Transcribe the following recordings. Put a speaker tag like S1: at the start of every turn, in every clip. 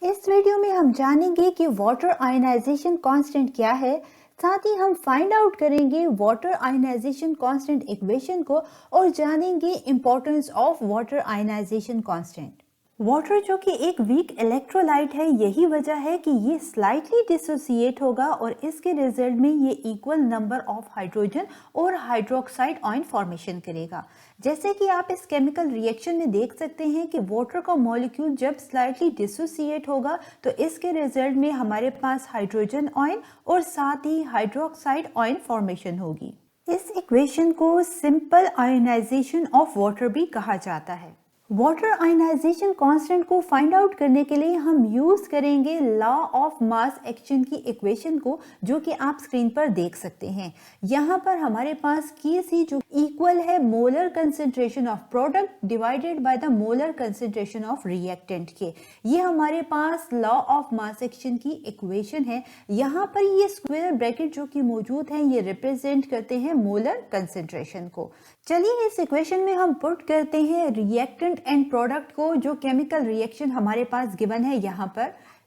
S1: इस वीडियो में हम जानेंगे कि वाटर आयनाइजेशन कांस्टेंट क्या है। साथ ही हम फाइंड आउट करेंगे वाटर आयनाइजेशन कांस्टेंट इक्वेशन को और जानेंगे importance of water ionization constant. Water जो कि एक वीक इलेक्ट्रोलाइट है, यही वजह है कि ये स्लाइटली डिसोसिएट होगा और इसके रिजल्ट में ये इक्वल नंबर ऑफ हाइड्रोजन और हाइड्रोक्साइड आयन फॉर्मेशन करेगा। जैसे कि आप इस केमिकल रिएक्शन में देख सकते हैं कि वाटर का मॉलिक्यूल जब स्लाइटली डिसोसिएट होगा तो इसके रिजल्ट में हमारे पास हाइड्रोजन आयन और साथ ही हाइड्रोक्साइड आयन फॉर्मेशन होगी। इस इक्वेशन को सिंपल आयनाइजेशन ऑफ वाटर भी कहा जाता है। वाटर आयनाइजेशन कांस्टेंट को फाइंड आउट करने के लिए हम यूज करेंगे लॉ ऑफ मास एक्शन की इक्वेशन को, जो कि आप स्क्रीन पर देख सकते हैं। यहाँ पर हमारे पास Kc जो इक्वल है molar concentration of product divided by the molar concentration of reactant के। ये हमारे पास लॉ ऑफ मास एक्शन की इक्वेशन है। यहाँ पर ये स्क्वायर ब्रैकेट जो कि मौजूद है ये रिप्रेजेंट करते हैं मोलर कंसेंट्रेशन को। चलिए इस इक्वेशन में हम पुट करते हैं रिएक्टेंट एंड प्रोडक्ट को, जो केमिकल रिएक्शन हमारे पास गिवन है।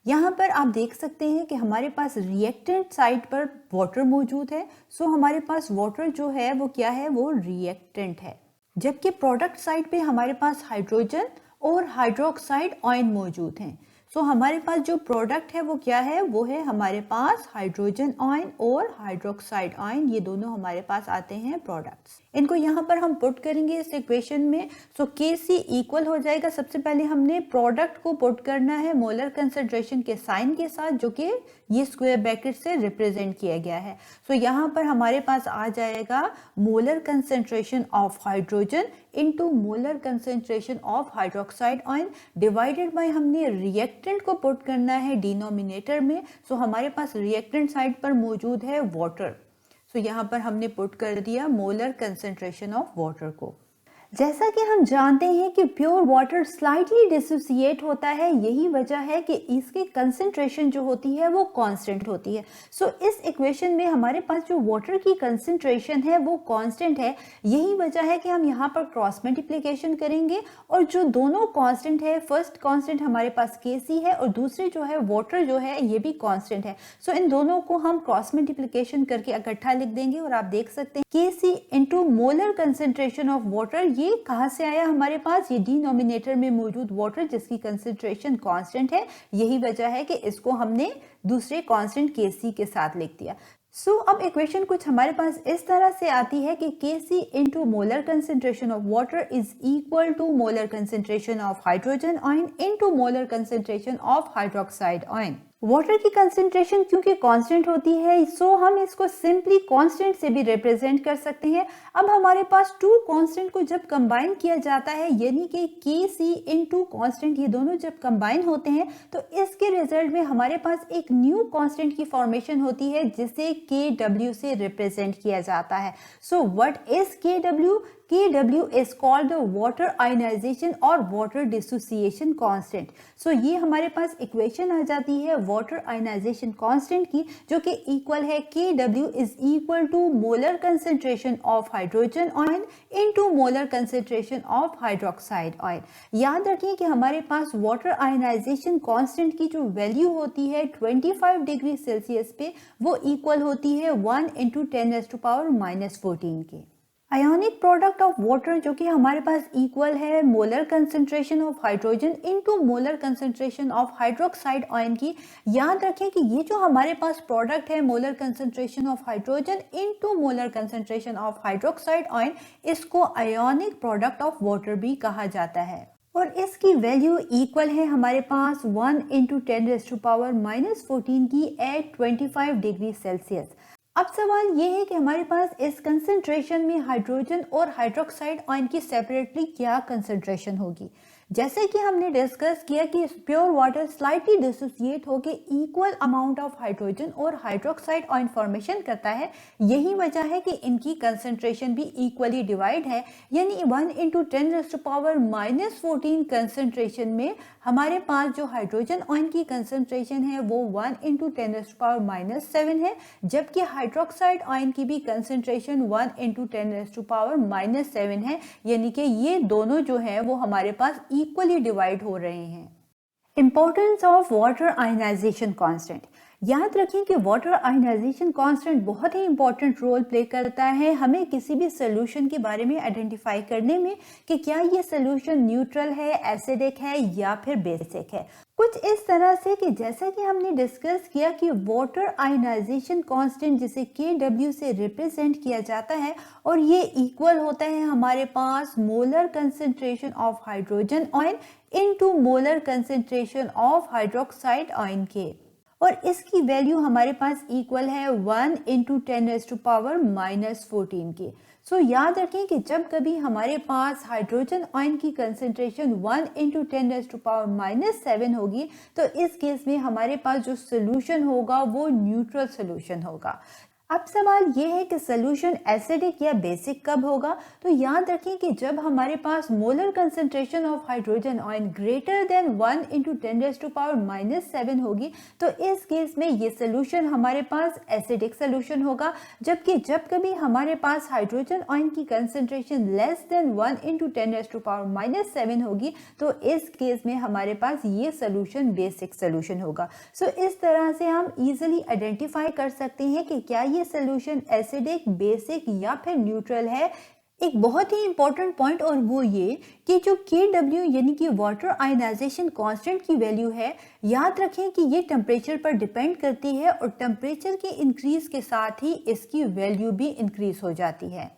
S1: यहाँ पर आप देख सकते हैं कि हमारे पास रिएक्टेंट साइड पर वाटर मौजूद है। सो हमारे पास वाटर जो है वो क्या है, वो रिएक्टेंट है, जबकि प्रोडक्ट साइड पे हमारे पास हाइड्रोजन और हाइड्रोक्साइड आयन मौजूद हैं। सो हमारे पास जो प्रोडक्ट है वो क्या है, वो है हमारे पास हाइड्रोजन आयन और हाइड्रोक्साइड आयन। ये दोनों हमारे पास आते हैं प्रोडक्ट्स। इनको यहाँ पर हम पुट करेंगे इस इक्वेशन में। सो Kc इक्वल हो जाएगा, सबसे पहले हमने प्रोडक्ट को पुट करना है मोलर कंसेंट्रेशन के साइन के साथ, जो कि ये स्क्वायर ब्रैकेट से रिप्रेजेंट किया गया है। सो यहाँ पर हमारे पास आ जाएगा molar concentration of hydrogen into molar concentration of hydroxide ion divided by हमने रिएक्टेंट को पुट करना है डिनोमिनेटर में। सो हमारे पास रिएक्टेंट साइड पर मौजूद है वाटर। सो यहाँ पर हमने पुट कर दिया मोलर कंसेंट्रेशन ऑफ वाटर को। जैसा कि हम जानते हैं कि प्योर वाटर स्लाइटली डिसोसिएट होता है, यही वजह है कि इसकी कंसेंट्रेशन जो होती है वो कांस्टेंट होती है। सो इस इक्वेशन में हमारे पास जो वाटर की कंसेंट्रेशन है वो कांस्टेंट है। यही वजह है कि हम यहाँ पर क्रॉस मल्टीप्लिकेशन करेंगे और जो दोनों कांस्टेंट है, फर्स्ट कांस्टेंट हमारे पास Kc है और दूसरे जो है वाटर जो है ये भी कांस्टेंट है। सो इन दोनों को हम क्रॉस मल्टीप्लिकेशन करके इकट्ठा लिख देंगे और आप देख सकते हैं Kc into molar concentration of water. ये कहां से आया हमारे पास, ये डिनोमिनेटर में मौजूद वाटर जिसकी कंसेंट्रेशन कांस्टेंट है। यही वजह है कि इसको हमने दूसरे कांस्टेंट Kc के साथ लिख दिया। अब इक्वेशन कुछ हमारे पास इस तरह से आती है कि Kc into molar concentration of water is equal to molar concentration of hydrogen ion into molar concentration of hydroxide ion. Water की कंसेंट्रेशन क्योंकि कांस्टेंट होती है, सो हम इसको सिंपली कांस्टेंट से भी रिप्रेजेंट कर सकते हैं। अब हमारे पास टू कांस्टेंट को जब कंबाइन किया जाता है, यानी कि Kc इंटू कांस्टेंट, ये दोनों जब कंबाइन होते हैं तो इसके रिजल्ट में हमारे पास एक न्यू कांस्टेंट की फॉर्मेशन होती है जिसे Kw से रिप्रेजेंट किया जाता है। So what is Kw? Kw is called the water ionization और water dissociation constant। सो ये हमारे पास इक्वेशन आ जाती है water ionization constant की, जो कि इक्वल है Kw is equal to molar concentration of hydrogen ion into molar concentration of hydroxide ion। याद रखिए कि हमारे पास water ionization constant की जो वैल्यू होती है 25 डिग्री सेल्सियस पे, वो इक्वल होती है 1 into 10⁻⁻14 के। आयोनिक प्रोडक्ट ऑफ वाटर जो कि हमारे पास इक्वल है molar concentration of hydrogen into molar concentration of hydroxide ion की। याद रखें कि ये जो हमारे पास प्रोडक्ट है molar concentration of hydrogen into molar concentration of hydroxide ion, इसको आयोनिक प्रोडक्ट ऑफ वाटर भी कहा जाता है और इसकी वैल्यू इक्वल है हमारे पास 1 into 10⁻⁻14 की एट 25 डिग्री सेल्सियस। अब सवाल ये है कि हमारे पास इस कंसेंट्रेशन में हाइड्रोजन और हाइड्रोक्साइड आयन की सेपरेटली क्या कंसेंट्रेशन होगी। जैसे कि हमने डिस्कस किया कि प्योर वाटर स्लाइटली डिसोसिएट होकर इक्वल अमाउंट ऑफ हाइड्रोजन और हाइड्रोक्साइड आयन फॉर्मेशन करता है। यही वजह है कि इनकी कंसेंट्रेशन भी इक्वली डिवाइड है, यानी 1 into 10⁻⁻14 कंसेंट्रेशन में हमारे पास जो हाइड्रोजन आयन की कंसेंट्रेशन है वो 1 into 10⁻⁷ है, जबकि हाइड्रोक्साइड आयन की भी कंसेंट्रेशन 1 into 10⁻⁷ है, यानी कि ये दोनों जो है वो हमारे पास इक्वली डिवाइड हो रहे हैं। Importance of water ionization constant. याद रखें कि वाटर आयनाइजेशन कांस्टेंट बहुत ही इंपॉर्टेंट रोल प्ले करता है हमें किसी भी सोल्यूशन के बारे में आइडेंटिफाई करने में कि क्या ये सोल्यूशन न्यूट्रल है, एसिडिक है या फिर बेसिक है। कुछ इस तरह से कि जैसा कि हमने डिस्कस किया कि वाटर आयनाइजेशन कांस्टेंट जिसे Kw से रिप्रेजेंट किया जाता है और ये इक्वल होता है हमारे पास molar concentration of hydrogen ion into molar concentration of hydroxide ion के, और इसकी वैल्यू हमारे पास इक्वल है 1 इंटू 10⁻⁻14 के। सो याद रखें कि जब कभी हमारे पास हाइड्रोजन आयन की कंसेंट्रेशन 1 इंटू 10⁻⁻7 होगी तो इस केस में हमारे पास जो सोल्यूशन होगा वो न्यूट्रल सोल्यूशन होगा। अब सवाल ये है कि सोल्यूशन एसिडिक या बेसिक कब होगा। तो याद रखें कि जब हमारे पास molar concentration of hydrogen ion greater than 1 into 10⁻⁻7 होगी तो इस केस में ये सोल्यूशन हमारे पास एसिडिक सोल्यूशन होगा। जबकि जब कभी हमारे पास हाइड्रोजन आयन की कंसेंट्रेशन लेस देन 1 इंटू 10⁻⁻7 होगी तो इस केस में हमारे पास ये सोल्यूशन बेसिक सोल्यूशन होगा। सो इस तरह से हम इजीली आइडेंटिफाई कर सकते हैं कि क्या ये सोल्यूशन एसिडिक, बेसिक या फिर न्यूट्रल है। एक बहुत ही इंपॉर्टेंट पॉइंट और वो ये कि जो Kw यानी कि वाटर आयनाइजेशन कांस्टेंट की वैल्यू है, याद रखें कि ये टेम्परेचर पर डिपेंड करती है और टेम्परेचर के इंक्रीज के साथ ही इसकी वैल्यू भी इंक्रीज हो जाती है।